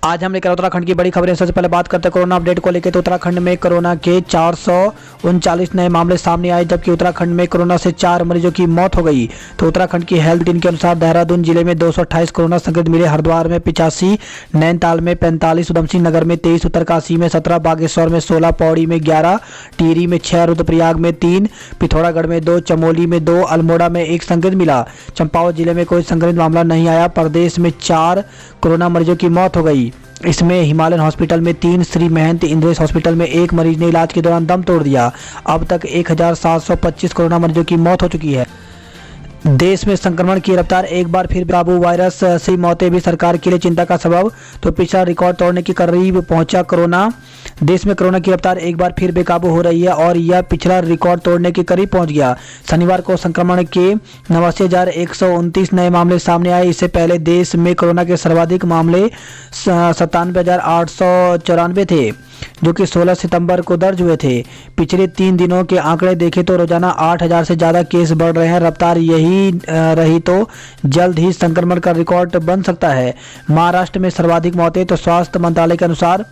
आज हम लेकर उत्तराखंड की बड़ी खबरें। सबसे पहले बात करते हैं कोरोना अपडेट को लेकर। तो उत्तराखंड में कोरोना के 439 नए मामले सामने आए, जबकि उत्तराखंड में कोरोना से 4 मरीजों की मौत हो गई। तो उत्तराखंड की हेल्थ टीम के अनुसार देहरादून जिले में 228 कोरोना संक्रमित मिले, हरिद्वार में 85, नैनीताल में 45, उधमसिंह नगर में 23, उत्तरकाशी में 17, बागेश्वर में 16, पौड़ी में 11, टिहरी में 6, रुद्रप्रयाग में 3, पिथौरागढ़ में 2, चमोली में 2, अल्मोड़ा में 1 संक्रमित मिला। चंपावत जिले में कोई संक्रमित मामला नहीं आया। प्रदेश में 4 कोरोना मरीजों की मौत हो गई। इसमें हिमालयन हॉस्पिटल में 3, श्री महंत इंद्रेश हॉस्पिटल में 1 मरीज ने इलाज के दौरान दम तोड़ दिया। अब तक 1725 कोरोना मरीजों की मौत हो चुकी है। देश में संक्रमण की रफ्तार एक बार फिर काबू। वायरस से मौतें भी सरकार के लिए चिंता का सबब। तो पिछला रिकॉर्ड तोड़ने के करीब पहुंचा कोरोना। देश में कोरोना की रफ्तार एक बार फिर बेकाबू हो रही है और यह पिछला रिकॉर्ड तोड़ने के करीब पहुंच गया। शनिवार को संक्रमण के 89,129 नए मामले सामने आए। इससे पहले देश में कोरोना के सर्वाधिक मामले 97,894 थे, जो कि 16 सितंबर को दर्ज हुए थे। पिछले 3 दिनों के आंकड़े देखें तो रोजाना 8,000 से ज़्यादा केस बढ़ रहे हैं। रफ्तार यही रही तो जल्द ही संक्रमण का रिकॉर्ड बन सकता है। महाराष्ट्र में सर्वाधिक मौतें। तो स्वास्थ्य मंत्रालय के अनुसार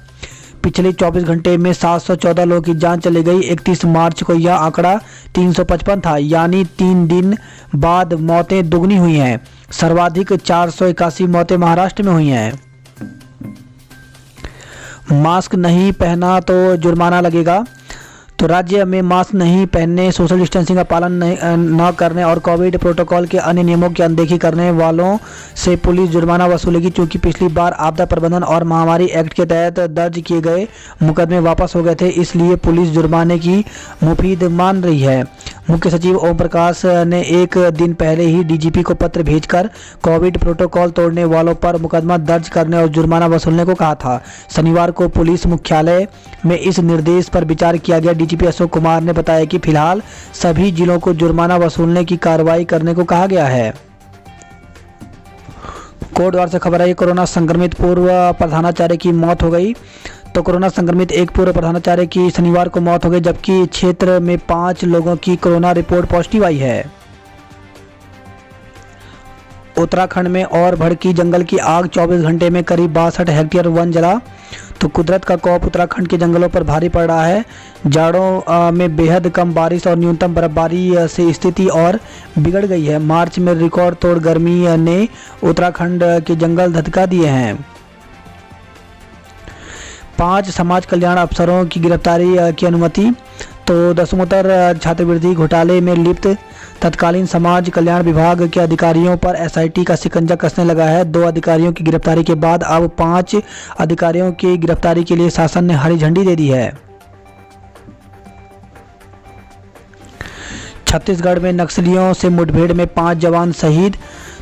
पिछले 24 घंटे में 714 लोगों की जान चली गई। 31 मार्च को यह आंकड़ा 355 था, यानी 3 दिन बाद मौतें दुगनी हुई हैं। सर्वाधिक 481 मौतें महाराष्ट्र में हुई हैं। मास्क नहीं पहना तो जुर्माना लगेगा। तो राज्य में मास्क नहीं पहनने, सोशल डिस्टेंसिंग का पालन न करने और कोविड प्रोटोकॉल के अन्य नियमों की अनदेखी करने वालों से पुलिस जुर्माना वसूलेगी। चूंकि पिछली बार आपदा प्रबंधन और महामारी एक्ट के तहत दर्ज किए गए मुकदमे वापस हो गए थे, इसलिए पुलिस जुर्माने की मुफीद मान रही है। मुख्य सचिव ओम प्रकाश ने एक दिन पहले ही डीजीपी को पत्र भेजकर कोविड प्रोटोकॉल तोड़ने वालों पर मुकदमा दर्ज करने और जुर्माना वसूलने को कहा था। शनिवार को पुलिस मुख्यालय में इस निर्देश पर विचार किया गया। डीजीपी अशोक कुमार ने बताया कि फिलहाल सभी जिलों को जुर्माना वसूलने की कार्रवाई करने को कहा गया है। कोटद्वार से खबर है, कोरोना संक्रमित पूर्व प्रधानाचार्य की मौत हो गई। तो कोरोना संक्रमित एक पूर्व प्रधानाचार्य की शनिवार को मौत हो गई, जबकि क्षेत्र में 5 लोगों की कोरोना रिपोर्ट पॉजिटिव आई है। उत्तराखंड में और भड़की जंगल की आग। 24 घंटे में करीब 62 हेक्टेयर वन जला। तो कुदरत का खौफ उत्तराखंड के जंगलों पर भारी पड़ रहा है। जाड़ों में बेहद कम बारिश और न्यूनतम बर्फबारी से स्थिति और बिगड़ गई है। मार्च में रिकॉर्ड तोड़ गर्मी ने उत्तराखंड के जंगल धधका दिए हैं। 5 समाज कल्याण अफसरों की गिरफ्तारी की अनुमति। तो दसमोत्तर छात्रवृत्ति घोटाले में लिप्त तत्कालीन समाज कल्याण विभाग के अधिकारियों पर एसआईटी का शिकंजा कसने लगा है। 2 अधिकारियों की गिरफ्तारी के बाद अब 5 अधिकारियों की गिरफ्तारी के लिए शासन ने हरी झंडी दे दी है। छत्तीसगढ़ में नक्सलियों से मुठभेड़ में 5 जवान शहीद।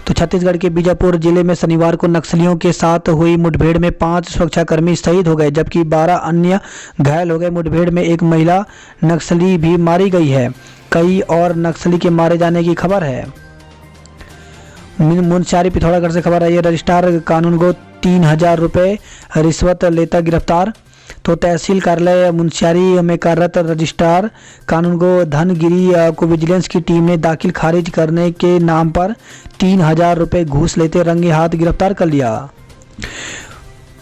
तो छत्तीसगढ़ के बीजापुर जिले में शनिवार को नक्सलियों के साथ हुई मुठभेड़ में 5 सुरक्षाकर्मी शहीद हो गए, जबकि 12 अन्य घायल हो गए। मुठभेड़ में एक महिला नक्सली भी मारी गई है। कई और नक्सली के मारे जाने की खबर है। मुनस्यारी पिथौरागढ़ से खबर है, ये रजिस्ट्रार कानूनगो 3,000 रुपये रिश्वत लेता गिरफ्तार। तो तहसील कार्यालय मुनस्यारी में कार्यरत रजिस्ट्रार कानूनगो धनगिरी को विजिलेंस की टीम ने दाखिल खारिज करने के नाम पर 3,000 रुपये घूस लेते रंगे हाथ गिरफ्तार कर लिया।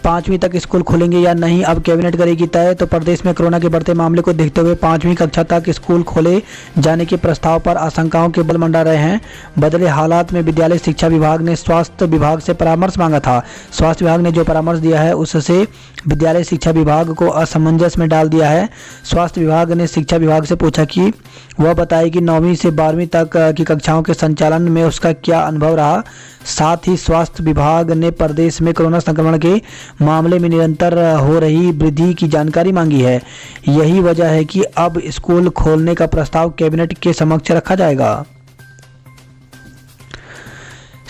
5वीं तक स्कूल खुलेंगे या नहीं, अब कैबिनेट करेगी तय। तो प्रदेश में कोरोना के बढ़ते मामले को देखते हुए 5वीं कक्षा तक स्कूल खोले जाने के प्रस्ताव पर आशंकाओं के बल मंडरा रहे हैं। बदले हालात में विद्यालय शिक्षा विभाग ने स्वास्थ्य विभाग से परामर्श मांगा था। स्वास्थ्य विभाग ने जो परामर्श दिया है उससे विद्यालय शिक्षा विभाग को असमंजस में डाल दिया है। स्वास्थ्य विभाग ने शिक्षा विभाग से पूछा कि वह बताए कि 9वीं से 12वीं तक की कक्षाओं के संचालन में उसका क्या अनुभव रहा। साथ ही स्वास्थ्य विभाग ने प्रदेश में कोरोना संक्रमण के मामले में निरंतर हो रही वृद्धि की जानकारी मांगी है। यही वजह है कि अब स्कूल खोलने का प्रस्ताव कैबिनेट के समक्ष रखा जाएगा।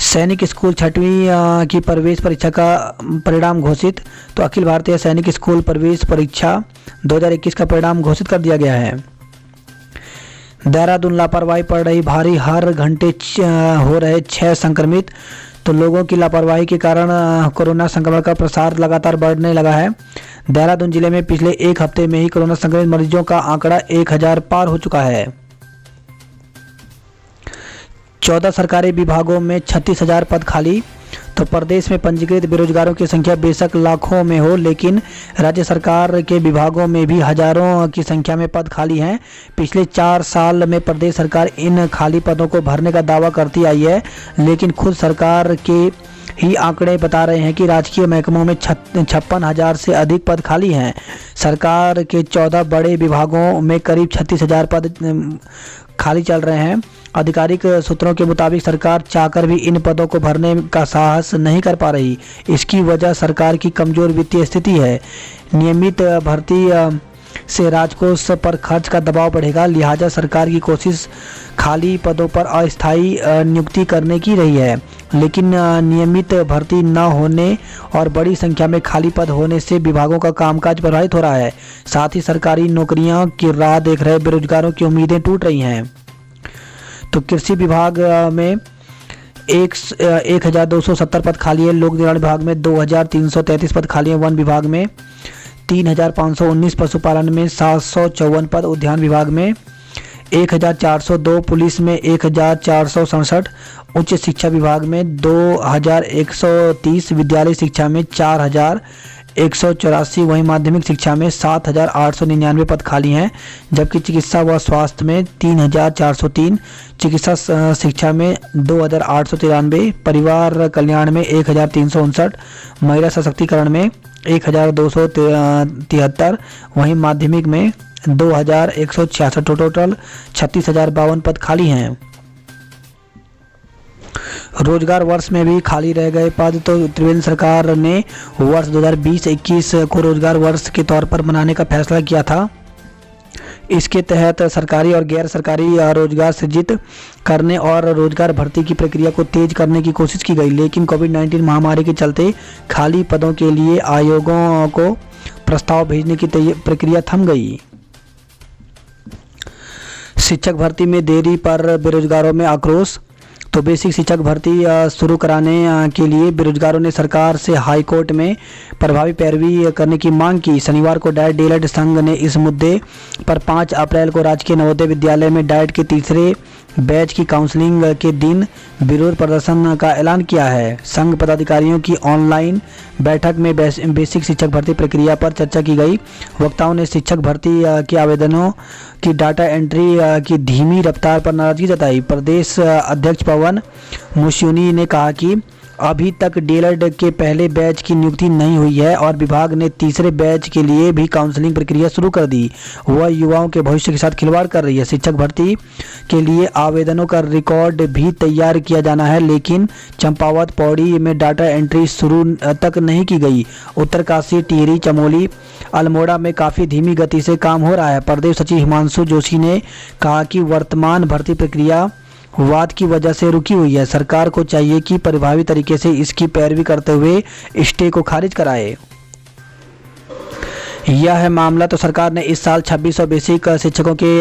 सैनिक स्कूल 6वीं की प्रवेश परीक्षा का परिणाम घोषित। तो अखिल भारतीय सैनिक स्कूल प्रवेश परीक्षा 2021 का परिणाम घोषित कर दिया गया है। देहरादून लापरवाही पड़ रही भारी, हर घंटे हो रहे 6 संक्रमित। तो लोगों की लापरवाही के कारण कोरोना संक्रमण का प्रसार लगातार बढ़ने लगा है। देहरादून जिले में पिछले 1 हफ्ते में ही कोरोना संक्रमित मरीजों का आंकड़ा 1,000 पार हो चुका है। 14 सरकारी विभागों में 36,000 पद खाली। तो प्रदेश में पंजीकृत बेरोजगारों की संख्या बेशक लाखों में हो, लेकिन राज्य सरकार के विभागों में भी हजारों की संख्या में पद खाली हैं। पिछले 4 साल में प्रदेश सरकार इन खाली पदों को भरने का दावा करती आई है, लेकिन खुद सरकार के ही आंकड़े बता रहे हैं कि राजकीय महकमों में 56,000 से अधिक पद खाली हैं। सरकार के 14 बड़े विभागों में करीब 36,000 पद खाली चल रहे हैं। आधिकारिक सूत्रों के मुताबिक सरकार चाहकर भी इन पदों को भरने का साहस नहीं कर पा रही। इसकी वजह सरकार की कमजोर वित्तीय स्थिति है। नियमित भर्ती से राजकोष पर खर्च का दबाव बढ़ेगा, लिहाजा सरकार की कोशिश खाली पदों पर अस्थायी नियुक्ति करने की रही है। लेकिन नियमित भर्ती न होने और बड़ी संख्या में खाली पद होने से विभागों का कामकाज प्रभावित हो रहा है। साथ ही सरकारी नौकरियों की राह देख रहे बेरोजगारों की उम्मीदें टूट रही हैं। तो कृषि विभाग में 1,270 पद खाली है, लोक निर्माण विभाग में 2,333 पद खाली है, वन विभाग में 3,519, पशुपालन में 754 पद, उद्यान विभाग में 1,402, पुलिस में 1,467, उच्च शिक्षा विभाग में 2,130, विद्यालय शिक्षा में 4,184, वहीं माध्यमिक शिक्षा में 7,899 पद खाली हैं, जबकि चिकित्सा व स्वास्थ्य में 3,403, चिकित्सा शिक्षा में 2,893, परिवार कल्याण में 1,359, महिला सशक्तिकरण में 1,273, वहीं माध्यमिक में 2,166, टोटल 36,052 पद खाली हैं। रोजगार वर्ष में भी खाली रह गए पद। तो त्रिवेंद्र सरकार ने वर्ष 2020-21 को रोजगार वर्ष के तौर पर मनाने का फैसला किया था। इसके तहत सरकारी और गैर सरकारी रोजगार सृजित करने और रोजगार भर्ती की प्रक्रिया को तेज करने की कोशिश की गई, लेकिन कोविड-19 महामारी के चलते खाली पदों के लिए आयोगों को प्रस्ताव भेजने की प्रक्रिया थम गई। शिक्षक भर्ती में देरी पर बेरोजगारों में आक्रोश। तो बेसिक शिक्षक भर्ती शुरू कराने के लिए बेरोजगारों ने सरकार से हाईकोर्ट में प्रभावी पैरवी करने की मांग की। शनिवार को डाइट डीएलएड संघ ने इस मुद्दे पर 5 अप्रैल को राजकीय नवोदय विद्यालय में डाइट के तीसरे बैच की काउंसलिंग के दिन विरोध प्रदर्शन का ऐलान किया है। संघ पदाधिकारियों की ऑनलाइन बैठक में बेसिक शिक्षक भर्ती प्रक्रिया पर चर्चा की गई। वक्ताओं ने शिक्षक भर्ती के आवेदनों की डाटा एंट्री की धीमी रफ्तार पर नाराजगी जताई। प्रदेश अध्यक्ष पवन मुश्यूनी ने कहा कि अभी तक डीएलएड के पहले बैच की नियुक्ति नहीं हुई है और विभाग ने तीसरे बैच के लिए भी काउंसलिंग प्रक्रिया शुरू कर दी। वह युवाओं के भविष्य के साथ खिलवाड़ कर रही है। शिक्षक भर्ती के लिए आवेदनों का रिकॉर्ड भी तैयार किया जाना है, लेकिन चंपावत पौड़ी में डाटा एंट्री शुरू तक नहीं की गई। उत्तरकाशी, टिहरी, चमोली, अल्मोड़ा में काफ़ी धीमी गति से काम हो रहा है। प्रदेश सचिव हिमांशु जोशी ने कहा कि वर्तमान भर्ती प्रक्रिया वाद की वजह से रुकी हुई है। सरकार को चाहिए कि प्रभावी तरीके से इसकी पैरवी करते हुए स्टे को खारिज कराए। यह है मामला। तो सरकार ने इस साल 2600 बेसिक शिक्षकों के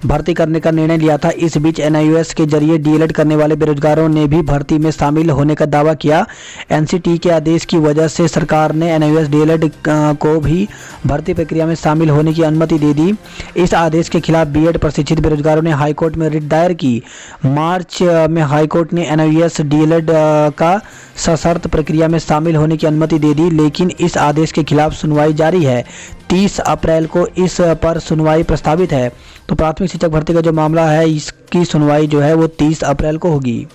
भर्ती करने का निर्णय लिया था। इस बीच एनआईओएस के जरिए डीएलएड करने वाले बेरोजगारों ने भी भर्ती में शामिल होने का दावा किया। एनसीटी के आदेश की वजह से सरकार ने एनआईओएस डीएलएड को भी भर्ती प्रक्रिया में शामिल होने की अनुमति दे दी। इस आदेश के खिलाफ बीएड प्रशिक्षित बेरोजगारों ने हाईकोर्ट में रिट दायर की। मार्च में हाईकोर्ट ने एनआईओएस डीएलएड का सशर्त प्रक्रिया में शामिल होने की अनुमति दे दी, लेकिन इस आदेश के खिलाफ सुनवाई जारी है। 30 अप्रैल को इस पर सुनवाई प्रस्तावित है। तो प्राथमिक शिक्षक भर्ती का जो मामला है, इसकी सुनवाई जो है वो 30 अप्रैल को होगी।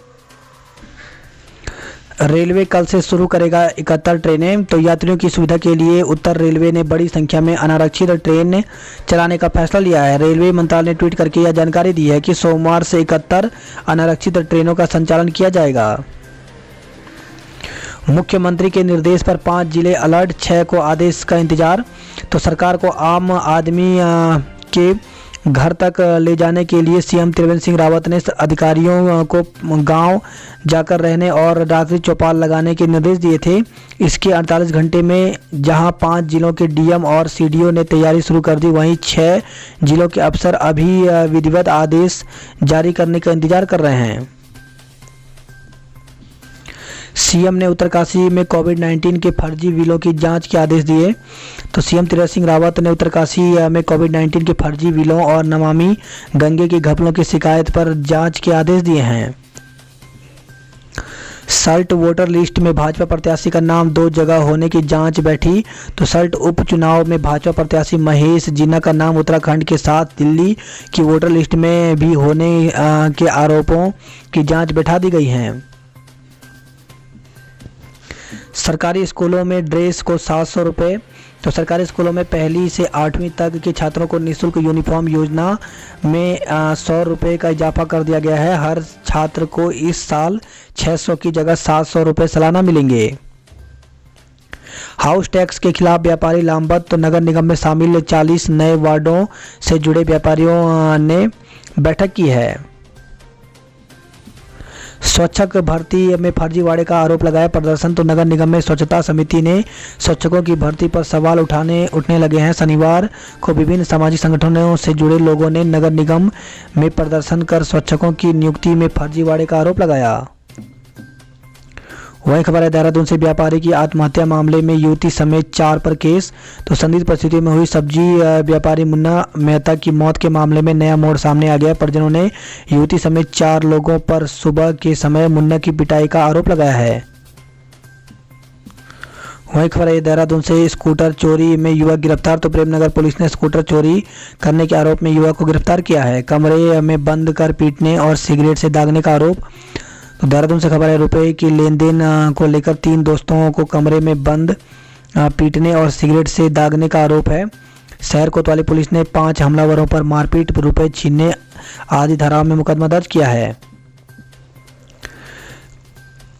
रेलवे कल से शुरू करेगा 71 ट्रेनें। तो यात्रियों की सुविधा के लिए उत्तर रेलवे ने बड़ी संख्या में अनारक्षित ट्रेन चलाने का फैसला लिया है। रेलवे मंत्रालय ने ट्वीट करके यह जानकारी दी है कि सोमवार से 71 अनारक्षित ट्रेनों का संचालन किया जाएगा। मुख्यमंत्री के निर्देश पर 5 जिले अलर्ट, 6 को आदेश का इंतजार। तो सरकार को आम आदमी के घर तक ले जाने के लिए सीएम त्रिवेंद्र सिंह रावत ने अधिकारियों को गांव जाकर रहने और रात्रि चौपाल लगाने के निर्देश दिए थे। इसके 48 घंटे में जहां 5 जिलों के डीएम और सीडीओ ने तैयारी शुरू कर दी, वहीं 6 जिलों के अफसर अभी विधिवत आदेश जारी करने का इंतजार कर रहे हैं। सीएम ने उत्तरकाशी में कोविड-19 के फर्जी बिलों की जांच के आदेश दिए। तो सीएम त्रिवेंद्र सिंह रावत ने उत्तरकाशी में कोविड-19 के फर्जी बिलों और नमामि गंगे के घपलों की शिकायत पर जांच के आदेश दिए हैं। सल्ट वोटर लिस्ट में भाजपा प्रत्याशी का नाम 2 जगह होने की जांच बैठी। तो सल्ट उपचुनाव में भाजपा प्रत्याशी महेश जिन्ना का नाम उत्तराखंड के साथ दिल्ली की वोटर लिस्ट में भी होने के आरोपों की जांच बैठा दी गई है। सरकारी स्कूलों में ड्रेस को 700 रुपये। तो सरकारी स्कूलों में 1ली से 8वीं तक के छात्रों को निःशुल्क यूनिफॉर्म योजना में 100 रुपये का इजाफा कर दिया गया है। हर छात्र को इस साल 600 की जगह 700 रुपये सालाना मिलेंगे। हाउस टैक्स के खिलाफ व्यापारी लामबंद। तो नगर निगम में शामिल 40 नए वार्डों से जुड़े व्यापारियों ने बैठक की है। स्वच्छक भर्ती में फर्जीवाड़े का आरोप लगाया प्रदर्शन। तो नगर निगम में स्वच्छता समिति ने स्वच्छकों की भर्ती पर सवाल उठने लगे हैं। शनिवार को विभिन्न सामाजिक संगठनों से जुड़े लोगों ने नगर निगम में प्रदर्शन कर स्वच्छकों की नियुक्ति में फर्जीवाड़े का आरोप लगाया। वही खबर है देहरादून से व्यापारी की आत्महत्या मामले में युवती समेत 4 पर केस। तो संदिग्ध परिस्थितियों में हुई सब्जी व्यापारी मुन्ना मेहता की मौत के मामले में नया मोड़ सामने आ गया। परिजनों ने युवती समेत 4 लोगों पर सुबह के समय मुन्ना की पिटाई का आरोप लगाया है। वही खबर है देहरादून से स्कूटर चोरी में युवक गिरफ्तार। तो प्रेमनगर पुलिस ने स्कूटर चोरी करने के आरोप में युवक को गिरफ्तार किया है। कमरे में बंद कर पीटने और सिगरेट से दागने का आरोप। तो देहरादून से खबर है रुपए की लेन देन को लेकर 3 दोस्तों को कमरे में बंद पीटने और सिगरेट से दागने का आरोप है। शहर कोतवाली पुलिस ने 5 हमलावरों पर मारपीट, रुपए छीनने आदि धाराओं में मुकदमा दर्ज किया है।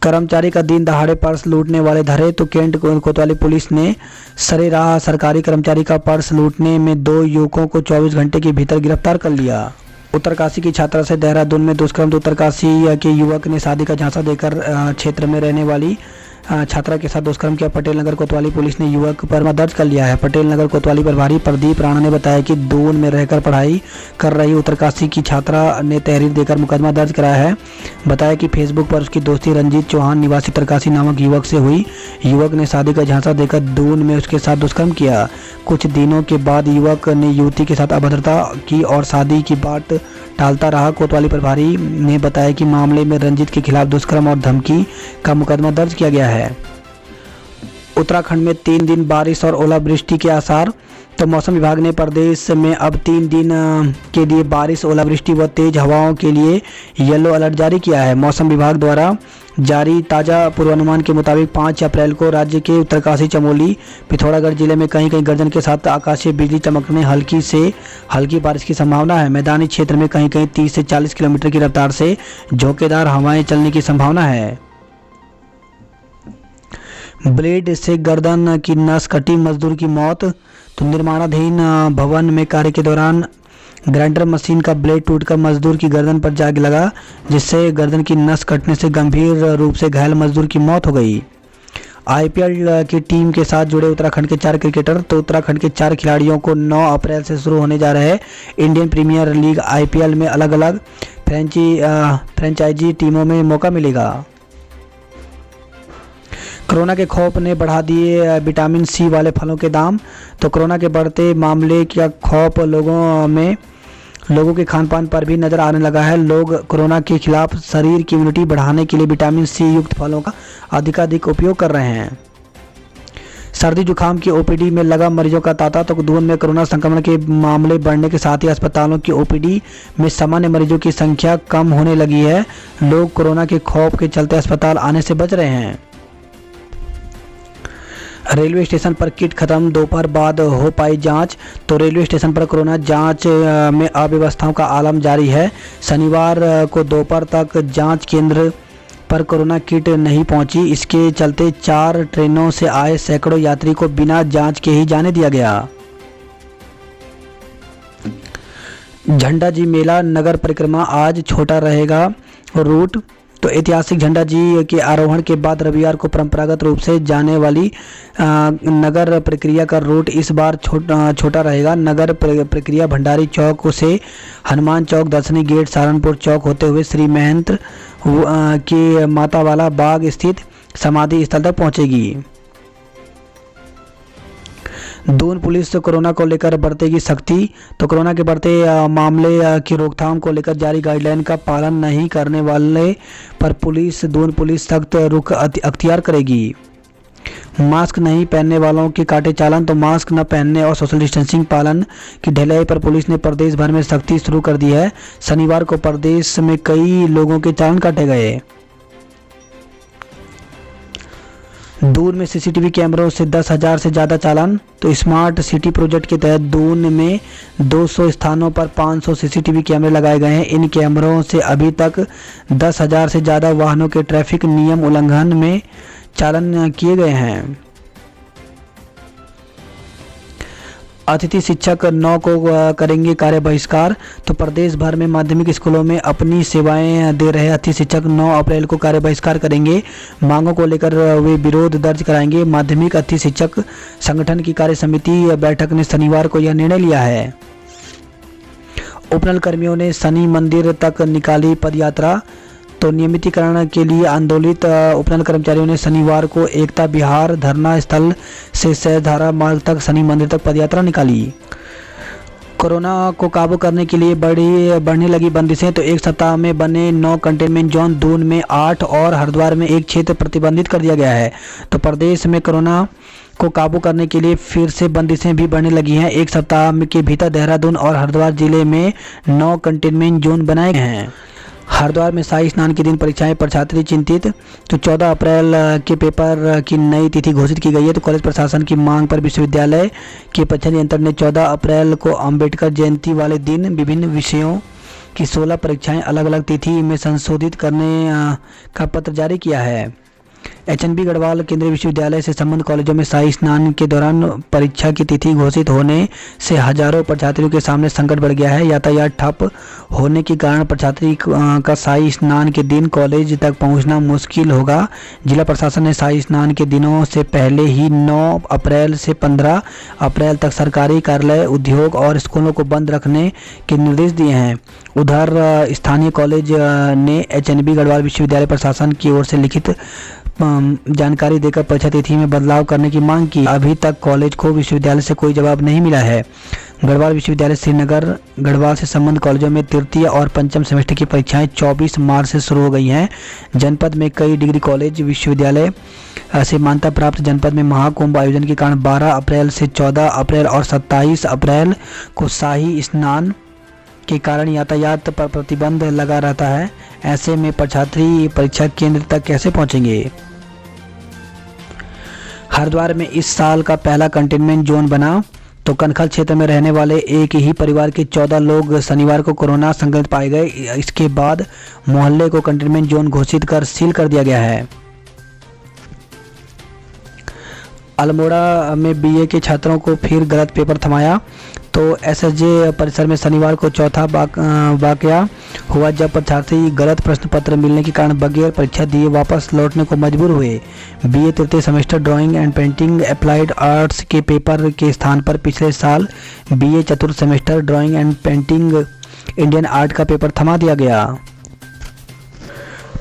कर्मचारी का दिन दहाड़े पर्स लूटने वाले धरे। तो कैंट कोतवाली पुलिस ने सरेराह सरकारी कर्मचारी का पर्स लूटने में 2 युवकों को 24 घंटे के भीतर गिरफ्तार कर लिया। उत्तरकाशी की छात्रा से देहरादून में दुष्कर्म। तो उत्तरकाशी के युवक ने शादी का झांसा देकर क्षेत्र में रहने वाली छात्रा के साथ दुष्कर्म किया। पटेल नगर कोतवाली पुलिस ने युवक पर मुकदमा दर्ज कर लिया है। पटेल नगर कोतवाली प्रभारी प्रदीप राणा ने बताया कि दून में रहकर पढ़ाई कर रही उत्तरकाशी की छात्रा ने तहरीर देकर मुकदमा दर्ज कराया है। बताया कि फेसबुक पर उसकी दोस्ती रंजीत चौहान निवासी उत्तरकाशी नामक युवक से हुई। युवक ने शादी का झांसा देकर दून में उसके साथ दुष्कर्म किया। कुछ दिनों के बाद युवक ने युवती के साथ अभद्रता की और शादी की बात टालता रहा। कोतवाली प्रभारी ने बताया कि मामले में रंजीत के खिलाफ दुष्कर्म और धमकी का मुकदमा दर्ज किया गया है। उत्तराखंड में 3 दिन बारिश और ओलावृष्टि के आसार। तो मौसम विभाग ने प्रदेश में अब 3 दिन के लिए बारिश, ओलावृष्टि व तेज हवाओं के लिए येलो अलर्ट जारी किया है। मौसम विभाग द्वारा जारी ताज़ा पूर्वानुमान के मुताबिक 5 अप्रैल को राज्य के उत्तरकाशी, चमोली, पिथौरागढ़ जिले में कहीं कहीं गर्जन के साथ आकाशीय बिजली चमकने, हल्की से हल्की बारिश की संभावना है। मैदानी क्षेत्र में कहीं कहीं 30 से 40 किलोमीटर की रफ्तार से झोंकेदार हवाएं चलने की संभावना है। ब्लेड से गर्दन की नस कटी, मजदूर की मौत। तो निर्माणाधीन भवन में कार्य के दौरान ग्राइंडर मशीन का ब्लेड टूटकर मजदूर की गर्दन पर जा लगा, जिससे गर्दन की नस कटने से गंभीर रूप से घायल मजदूर की मौत हो गई। आईपीएल की टीम के साथ जुड़े उत्तराखंड के 4 क्रिकेटर। तो उत्तराखंड के 4 खिलाड़ियों को 9 अप्रैल से शुरू होने जा रहे इंडियन प्रीमियर लीग आईपीएल में अलग अलग फ्रेंचाइजी टीमों में मौका मिलेगा। कोरोना के खौफ ने बढ़ा दिए विटामिन सी वाले फलों के दाम। तो कोरोना के बढ़ते मामले का खौफ लोगों के खान पान पर भी नज़र आने लगा है। लोग कोरोना के खिलाफ शरीर की इम्यूनिटी बढ़ाने के लिए विटामिन सी युक्त फलों का अधिकाधिक उपयोग कर रहे हैं। सर्दी जुकाम की ओपीडी में लगा मरीजों का तांता। तो दून में कोरोना संक्रमण के मामले बढ़ने के साथ ही अस्पतालों की ओपीडी में सामान्य मरीजों की संख्या कम होने लगी है। लोग कोरोना के खौफ के चलते अस्पताल आने से बच रहे हैं। रेलवे स्टेशन पर किट खत्म, दोपहर बाद हो पाई जांच। तो रेलवे स्टेशन पर कोरोना जांच में अव्यवस्थाओं का आलम जारी है। शनिवार को दोपहर तक जांच केंद्र पर कोरोना किट नहीं पहुंची। इसके चलते 4 ट्रेनों से आए सैकड़ों यात्री को बिना जांच के ही जाने दिया गया। झंडा जी मेला नगर परिक्रमा आज छोटा रहेगा रूट। तो ऐतिहासिक झंडा जी के आरोहण के बाद रविवार को परंपरागत रूप से जाने वाली नगर प्रक्रिया का रूट इस बार छोटा रहेगा। नगर प्रक्रिया भंडारी चौक से हनुमान चौक, दर्शनी गेट, सहारनपुर चौक होते हुए श्री महंत के मातावाला बाग स्थित समाधि स्थल तक पहुंचेगी। दून पुलिस कोरोना को लेकर बरतेगी सख्ती। तो कोरोना के बढ़ते मामले की रोकथाम को लेकर जारी गाइडलाइन का पालन नहीं करने वाले पर दून पुलिस सख्त रुख अख्तियार करेगी। मास्क नहीं पहनने वालों के काटे चालान। तो मास्क न पहनने और सोशल डिस्टेंसिंग पालन की ढिलाई पर पुलिस ने प्रदेश भर में सख्ती शुरू कर दी है। शनिवार को प्रदेश में कई लोगों के चालान काटे गए। दून में सीसीटीवी कैमरों से 10,000 से ज़्यादा चालान। तो स्मार्ट सिटी प्रोजेक्ट के तहत दून में 200 स्थानों पर 500 सीसीटीवी कैमरे लगाए गए हैं। इन कैमरों से अभी तक 10,000 से ज़्यादा वाहनों के ट्रैफिक नियम उल्लंघन में चालान किए गए हैं। अतिथि शिक्षक 9 को करेंगे कार्य बहिष्कार। तो प्रदेश भर में माध्यमिक स्कूलों में अपनी सेवाएं दे रहे अतिथि शिक्षक 9 अप्रैल को कार्य बहिष्कार करेंगे। मांगों को लेकर वे विरोध दर्ज कराएंगे। माध्यमिक अतिथि शिक्षक संगठन की कार्य समिति बैठक ने शनिवार को यह निर्णय लिया है। उपनल कर्मियों ने शनि मंदिर तक निकाली पदयात्रा। तो नियमितीकरण के लिए आंदोलित उपनल कर्मचारियों ने शनिवार को एकता विहार धरना स्थल से सहधारा मार्ग तक शनि मंदिर तक पदयात्रा निकाली। कोरोना को काबू करने के लिए बढ़ने लगी बंदिशें। तो एक सप्ताह में बने 9 कंटेनमेंट जोन। दून में 8 और हरिद्वार में एक क्षेत्र प्रतिबंधित कर दिया गया है। तो प्रदेश में कोरोना को काबू करने के लिए फिर से बंदिशें भी बढ़ने लगी हैं। एक सप्ताह के भीतर देहरादून और हरिद्वार जिले में 9 कंटेनमेंट जोन बनाए गए हैं। हरिद्वार में शाही स्नान के दिन परीक्षाएं पर छात्री चिंतित। तो 14 अप्रैल के पेपर की नई तिथि घोषित की गई है। तो कॉलेज प्रशासन की मांग पर विश्वविद्यालय के परीक्षा नियंत्रण ने 14 अप्रैल को अंबेडकर जयंती वाले दिन विभिन्न विषयों की 16 परीक्षाएं अलग अलग तिथि में संशोधित करने का पत्र जारी किया है। एचएनबी गढ़वाल केंद्रीय विश्वविद्यालय से संबद्ध कॉलेजों में शाही स्नान के दौरान परीक्षा की तिथि घोषित होने से हजारों परीक्षार्थियों के सामने संकट बढ़ गया है। यातायात ठप होने के कारण परीक्षार्थी का शाही स्नान के दिन कॉलेज तक पहुंचना मुश्किल होगा। जिला प्रशासन ने शाही स्नान के दिनों से पहले ही 9 अप्रैल से 15 अप्रैल तक सरकारी कार्यालय, उद्योग और स्कूलों को बंद रखने के निर्देश दिए हैं। उधर स्थानीय कॉलेज ने एचएनबी गढ़वाल विश्वविद्यालय प्रशासन की ओर से लिखित जानकारी देकर परीक्षा तिथि में बदलाव करने की मांग की। अभी तक कॉलेज को विश्वविद्यालय से कोई जवाब नहीं मिला है। गढ़वाल विश्वविद्यालय श्रीनगर गढ़वाल से संबद्ध कॉलेजों में तृतीय और पंचम सेमेस्टर की परीक्षाएं 24 मार्च से शुरू हो गई हैं। जनपद में कई डिग्री कॉलेज विश्वविद्यालय से मान्यता प्राप्त जनपद में महाकुंभ आयोजन के कारण 12 अप्रैल से 14 अप्रैल और 27 अप्रैल को शाही स्नान के कारण यातायात पर प्रतिबंध लगा रहता है। ऐसे में परीक्षार्थी परीक्षा केंद्र तक कैसे पहुंचेंगे। हरिद्वार में इस साल का पहला कंटेनमेंट जोन बना। तो कनखल क्षेत्र में रहने वाले एक ही परिवार के 14 लोग शनिवार को कोरोना संक्रमित पाए गए। इसके बाद मोहल्ले को कंटेनमेंट जोन घोषित कर सील कर दिया गया है। अल्मोड़ा में बीए के छात्रों को फिर गलत पेपर थमाया। तो एसएसजे परिसर में शनिवार को चौथा वाकया हुआ जब परीक्षार्थी गलत प्रश्न पत्र मिलने के कारण बगैर परीक्षा दिए वापस लौटने को मजबूर हुए। बीए तृतीय semester drawing and painting applied arts के पेपर के स्थान पर पिछले साल बीए चतुर्थ semester drawing and painting Indian art का पेपर थमा दिया गया।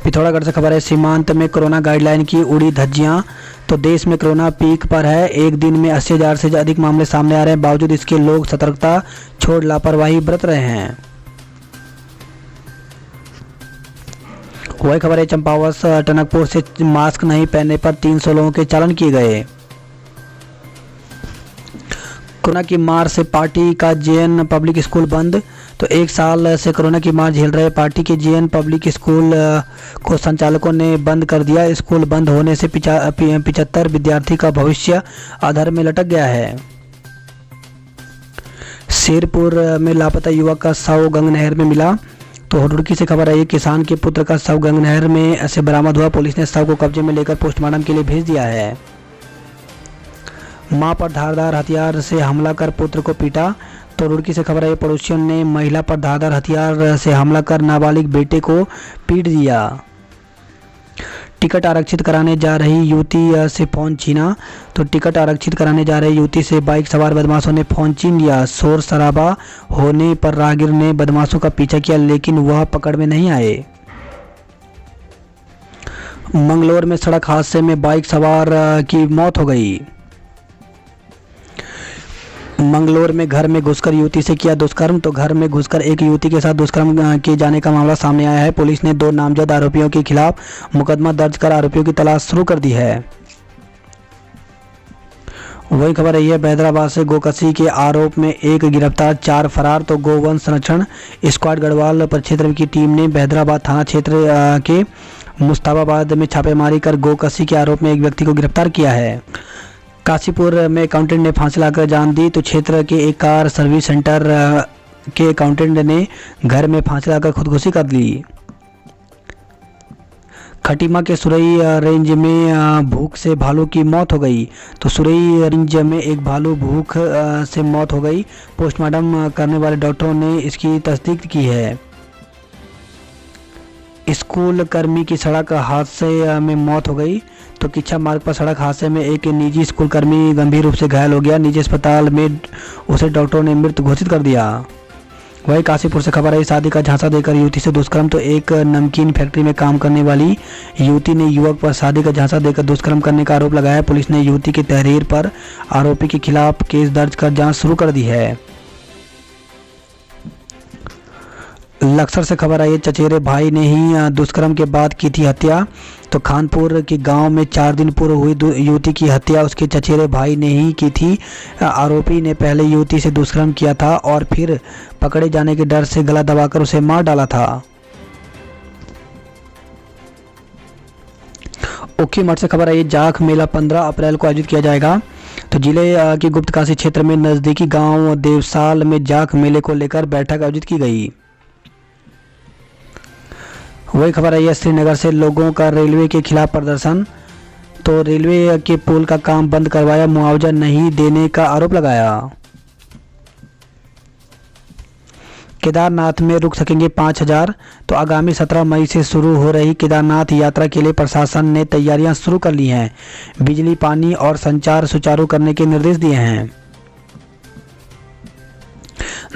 पिथौरागढ़ से खबर है, सीमांत में कोरोना गाइडलाइन की उड़ी धज्जियां। तो देश में कोरोना पीक पर है। एक दिन में 80,000 से अधिक मामले सामने आ रहे हैं। बावजूद इसके लोग सतर्कता छोड़ लापरवाही बरत रहे हैं। वही खबर है, चंपावत टनकपुर से मास्क नहीं पहनने पर 300 लोगों के चालान किए गए। कोरोना की मार से पार्टी का जेएन पब्लिक स्कूल बंद। तो एक साल से कोरोना की मार झेल रहे पार्टी के जेएन पब्लिक स्कूल को संचालकों ने बंद कर दिया। स्कूल बंद होने से 75 विद्यार्थी का भविष्य आधार में लटक गया है। शेरपुर में लापता युवक का शव गंग नहर में मिला। तो रुड़की से खबर है, किसान के पुत्र का शव गंग नहर में से बरामद हुआ। पुलिस ने शव को कब्जे में लेकर पोस्टमार्टम के लिए भेज दिया है। मां पर धारदार हथियार से हमला कर पुत्र को पीटा। तो रुड़की से खबर है, पड़ोसियों ने महिला पर धारदार हथियार से हमला कर नाबालिग बेटे को पीट दिया। टिकट आरक्षित कराने जा रही युवती से फोन छीना। तो टिकट आरक्षित कराने जा रही युवती से बाइक सवार बदमाशों ने फोन छीन लिया। शोर शराबा होने पर राहगीर ने बदमाशों का पीछा किया, लेकिन वह पकड़ में नहीं आए। मंगलौर में सड़क हादसे में बाइक सवार की मौत हो गई। मंगलोर में घर में घुसकर युवती से किया दुष्कर्म। तो घर में घुसकर एक युवती के साथ दुष्कर्म किए जाने का मामला सामने आया है। पुलिस ने 2 नामजद आरोपियों के खिलाफ मुकदमा दर्ज कर आरोपियों की तलाश शुरू कर दी है। वही खबर रही है हैदराबाद से गोकशी के आरोप में 1 गिरफ्तार 4 फरार। तो गोवन संरक्षण स्क्वाड गढ़वाल परिक्षेत्र की टीम ने हैदराबाद थाना क्षेत्र के मुस्ताबाबाद में छापेमारी कर गोकशी के आरोप में एक व्यक्ति को गिरफ्तार किया है। काशीपुर में अकाउंटेंट ने फांसी लाकर जान दी। तो क्षेत्र के एक कार सर्विस सेंटर के अकाउंटेंट ने घर में फांसी लाकर खुदकुशी कर ली। खटीमा के सुरई रेंज में भूख से भालू की मौत हो गई। तो सुरई रेंज में एक भालू भूख से मौत हो गई। पोस्टमार्टम करने वाले डॉक्टरों ने इसकी तस्दीक की है। स्कूल कर्मी की सड़क हादसे में मौत हो गई। तो किच्छा मार्ग पर सड़क हादसे में एक निजी स्कूल कर्मी गंभीर रूप से घायल हो गया। निजी अस्पताल में उसे डॉक्टरों ने मृत घोषित कर दिया। वही काशीपुर से खबर है शादी का झांसा देकर युवती से दुष्कर्म। तो एक नमकीन फैक्ट्री में काम करने वाली युवती ने युवक पर शादी का झांसा देकर दुष्कर्म करने का आरोप लगाया। पुलिस ने युवती की तहरीर पर आरोपी के खिलाफ केस दर्ज कर जांच शुरू कर दी है। लक्सर से खबर आई चचेरे भाई ने ही दुष्कर्म के बाद की थी हत्या। तो खानपुर के गांव में 4 दिन पूर्व हुई युवती की हत्या उसके चचेरे भाई ने ही की थी। आरोपी ने पहले युवती से दुष्कर्म किया था और फिर पकड़े जाने के डर से गला दबाकर उसे मार डाला था। ओखी मठ से खबर आई जाख मेला 15 अप्रैल को आयोजित किया जाएगा। तो जिले के गुप्तकाशी क्षेत्र में नजदीकी गांव देवसाल में जाख मेले को लेकर बैठक आयोजित की गई। वही खबर आई है श्रीनगर से लोगों का रेलवे के खिलाफ प्रदर्शन। तो रेलवे के पुल का काम बंद करवाया, मुआवजा नहीं देने का आरोप लगाया। केदारनाथ में रुक सकेंगे 5000। तो आगामी 17 मई से शुरू हो रही केदारनाथ यात्रा के लिए प्रशासन ने तैयारियां शुरू कर ली हैं। बिजली, पानी और संचार सुचारू करने के निर्देश दिए हैं।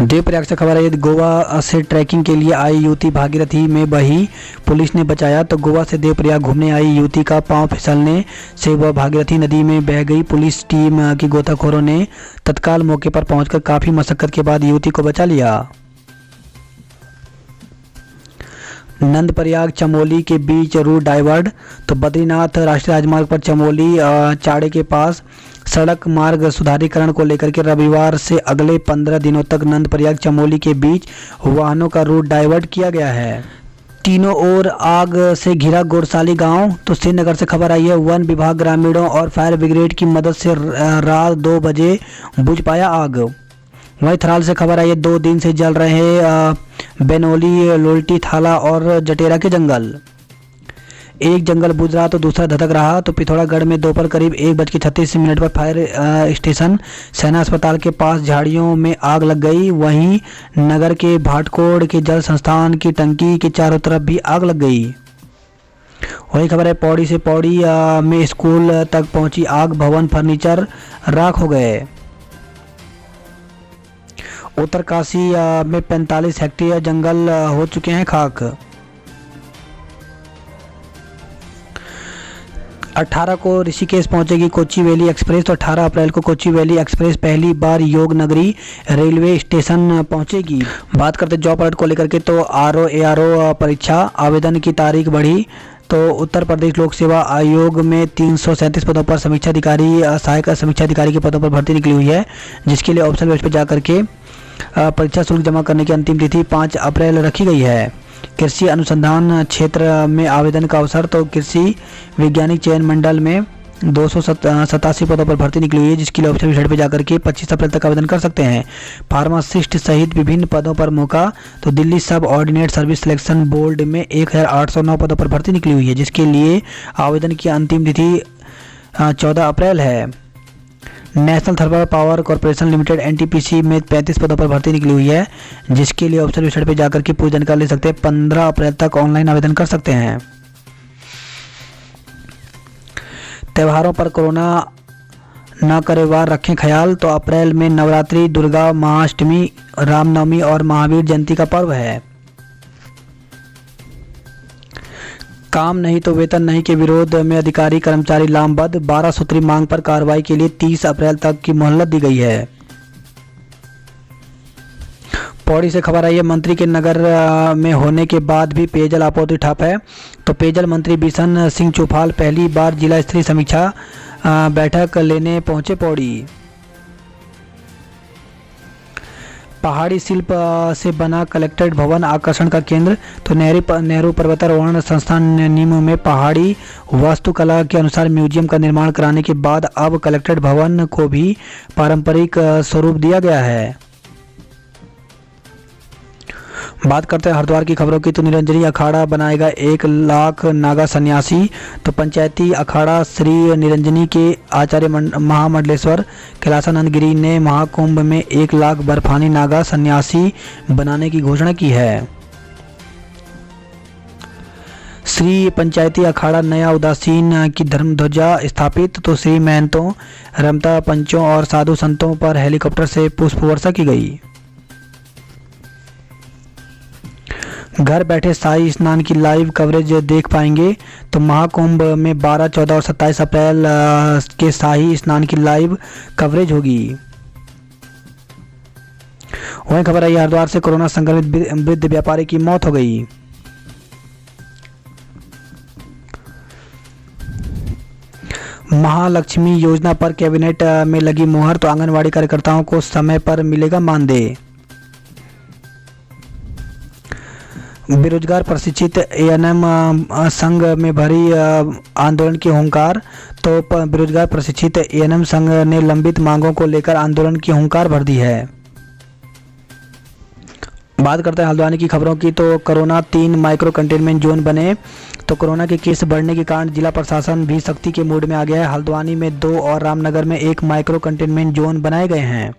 देवप्रयाग से खबर है गोवा से ट्रैकिंग के लिए आई युवती भागीरथी में बही, पुलिस ने बचाया। तो गोवा से देवप्रयाग घूमने आई युवती का पांव फिसलने से वह भागीरथी नदी में बह गई। पुलिस टीम की गोताखोरों ने तत्काल मौके पर पहुंचकर काफी मशक्कत के बाद युवती को बचा लिया। नंदप्रयाग चमोली के बीच रूट डाइवर्ट। तो बद्रीनाथ राष्ट्रीय राजमार्ग पर चमोली चाड़े के पास सड़क मार्ग सुधारीकरण को लेकर के रविवार से अगले 15 दिनों तक नंदप्रयाग चमोली के बीच वाहनों का रूट डाइवर्ट किया गया है। तीनों ओर आग से घिरा गोरसाली गांव। तो श्रीनगर से खबर आई है वन विभाग ग्रामीणों और फायर ब्रिगेड की मदद से रात 2 बजे बुझ पाया आग। वहीं थराल से खबर आई है 2 दिन से जल रहे बेनोली, लोल्टी, थाला और जटेरा के जंगल। एक जंगल बुझ रहा तो दूसरा धधक रहा। तो पिथौरागढ़ में दोपहर करीब 1:36 पर फायर स्टेशन सेना अस्पताल के पास झाड़ियों में आग लग गई। वहीं नगर के भाटकोड़ के जल संस्थान की टंकी के चारों तरफ भी आग लग गई। वही खबर है पौड़ी से पौड़ी में स्कूल तक पहुंची आग, भवन फर्नीचर राख हो गए। उत्तरकाशी में 45 हेक्टेयर जंगल हो चुके हैं खाक। 18 को ऋषिकेश पहुंचेगी कोची वैली एक्सप्रेस। तो 18 अप्रैल को कोची वैली एक्सप्रेस पहली बार योग नगरी रेलवे स्टेशन पहुंचेगी। बात करते जॉब अलर्ट को लेकर के। तो आरओ एआरओ परीक्षा आवेदन की तारीख बढ़ी। तो उत्तर प्रदेश लोक सेवा आयोग में 337 पदों पर समीक्षा अधिकारी, सहायक समीक्षा अधिकारी के पदों पर भर्ती निकली हुई है, जिसके लिए ऑप्शन वेब पर जाकर के परीक्षा शुल्क जमा करने की अंतिम तिथि 5 अप्रैल रखी गई है। कृषि अनुसंधान क्षेत्र में आवेदन का अवसर। तो कृषि वैज्ञानिक चयन मंडल में 287 पदों पर भर्ती निकली हुई है, जिसके लिए ऑप्शन वेबसाइट पर जाकर के 25 अप्रैल तक आवेदन कर सकते हैं। फार्मासिस्ट सहित विभिन्न पदों पर मौका। तो दिल्ली सब ऑर्डिनेट सर्विस सिलेक्शन बोर्ड में 1809 पदों पर भर्ती निकली हुई है, जिसके लिए आवेदन की अंतिम तिथि 14 अप्रैल है। National thermal power corporation limited NTPC में 35 पदों पर भर्ती निकली हुई है, जिसके लिए ऑप्शन वेबसाइट पर जाकर के पूरी जानकारी ले सकते हैं। 15 अप्रैल तक ऑनलाइन आवेदन कर सकते हैं। त्योहारों पर कोरोना न करे वार रखें ख्याल। तो अप्रैल में नवरात्रि, दुर्गा महाअष्टमी, रामनवमी और महावीर जयंती का पर्व है। काम नहीं तो वेतन नहीं के विरोध में अधिकारी कर्मचारी लामबंद। 12 सूत्री मांग पर कार्रवाई के लिए 30 अप्रैल तक की मोहलत दी गई है। पौड़ी से खबर आई है, मंत्री के नगर में होने के बाद भी पेयजल आपूर्ति ठप है। तो पेयजल मंत्री बिशन सिंह चौफाल पहली बार जिला स्तरीय समीक्षा बैठक लेने पहुंचे पौड़ी। पहाड़ी शिल्प से बना कलेक्ट्रेट भवन आकर्षण का केंद्र। तो नेहरू पर्वतारोहण संस्थान नीम में पहाड़ी वास्तुकला के अनुसार म्यूजियम का निर्माण कराने के बाद अब कलेक्ट्रेट भवन को भी पारंपरिक स्वरूप दिया गया है। बात करते हैं हरिद्वार की खबरों की। तो निरंजनी अखाड़ा बनाएगा 1 लाख नागा सन्यासी। तो पंचायती अखाड़ा श्री निरंजनी के आचार्य महामंडलेश्वर कैलासानंद गिरी ने महाकुंभ में 1 लाख बर्फानी नागा सन्यासी बनाने की घोषणा की है। श्री पंचायती अखाड़ा नया उदासीन की धर्मध्वजा स्थापित। तो श्री महंतों, रमता पंचों और साधु संतों पर हेलीकॉप्टर से पुष्प वर्षा की गई। घर बैठे शाही स्नान की लाइव कवरेज देख पाएंगे। तो महाकुंभ में 12, 14 और 27 अप्रैल के शाही स्नान की लाइव कवरेज होगी। वहीं खबर आई हरिद्वार से, कोरोना संक्रमित वृद्ध व्यापारी की मौत हो गई। महालक्ष्मी योजना पर कैबिनेट में लगी मुहर। तो आंगनवाड़ी कार्यकर्ताओं को समय पर मिलेगा मानदेय। बेरोजगार प्रशिक्षित एएनएम संघ में भरी आंदोलन की हुंकार। तो बेरोजगार प्रशिक्षित एएनएम संघ ने लंबित मांगों को लेकर आंदोलन की हुंकार भर दी है। बात करते हैं हल्द्वानी की खबरों की। तो कोरोना 3 माइक्रो कंटेनमेंट जोन बने। तो कोरोना के केस बढ़ने के कारण जिला प्रशासन भी सख्ती के मूड में आ गया है। हल्द्वानी में 2 और रामनगर में 1 माइक्रो कंटेनमेंट जोन बनाए गए हैं।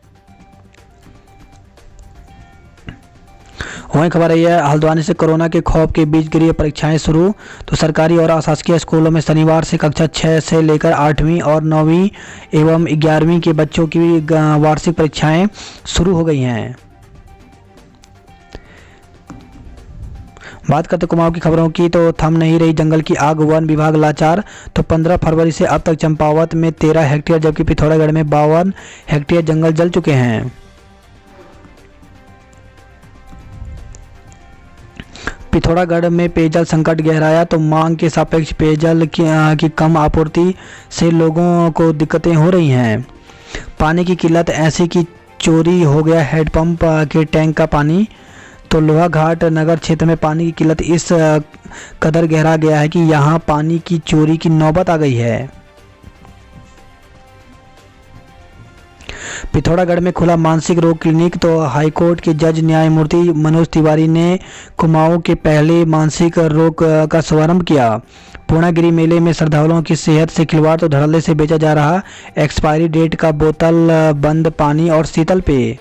वहीं खबर आई है, हल्द्वानी से कोरोना के खौफ के बीच गृह परीक्षाएं शुरू। तो सरकारी और अशासकीय स्कूलों में शनिवार से कक्षा 6 से लेकर 8वीं और 9वीं एवं 11वीं के बच्चों की वार्षिक परीक्षाएं शुरू हो गई हैं। बात करते कुमाऊं की खबरों की। तो थम नहीं रही जंगल की आग, वन विभाग लाचार। तो 15 फरवरी से अब तक चंपावत में 13 हेक्टेयर जबकि पिथौरागढ़ में 52 हेक्टेयर जंगल जल चुके हैं। पिथौरागढ़ में पेयजल संकट गहराया। तो मांग के सापेक्ष पेयजल की कम आपूर्ति से लोगों को दिक्कतें हो रही हैं। पानी की किल्लत ऐसी कि चोरी हो गया हैंडपंप के टैंक का पानी। तो लोहाघाट नगर क्षेत्र में पानी की किल्लत इस कदर गहरा गया है कि यहां पानी की चोरी की नौबत आ गई है। पिथौरागढ़ में खुला मानसिक रोग क्लिनिक। तो हाईकोर्ट के जज न्यायमूर्ति मनोज तिवारी ने कुमाऊं के पहले मानसिक रोग का शुभारंभ किया। पूर्णागिरी मेले में श्रद्धालुओं की सेहत से खिलवाड़। तो धड़ल्ले से बेचा जा रहा एक्सपायरी डेट का बोतल बंद पानी और शीतल पेय।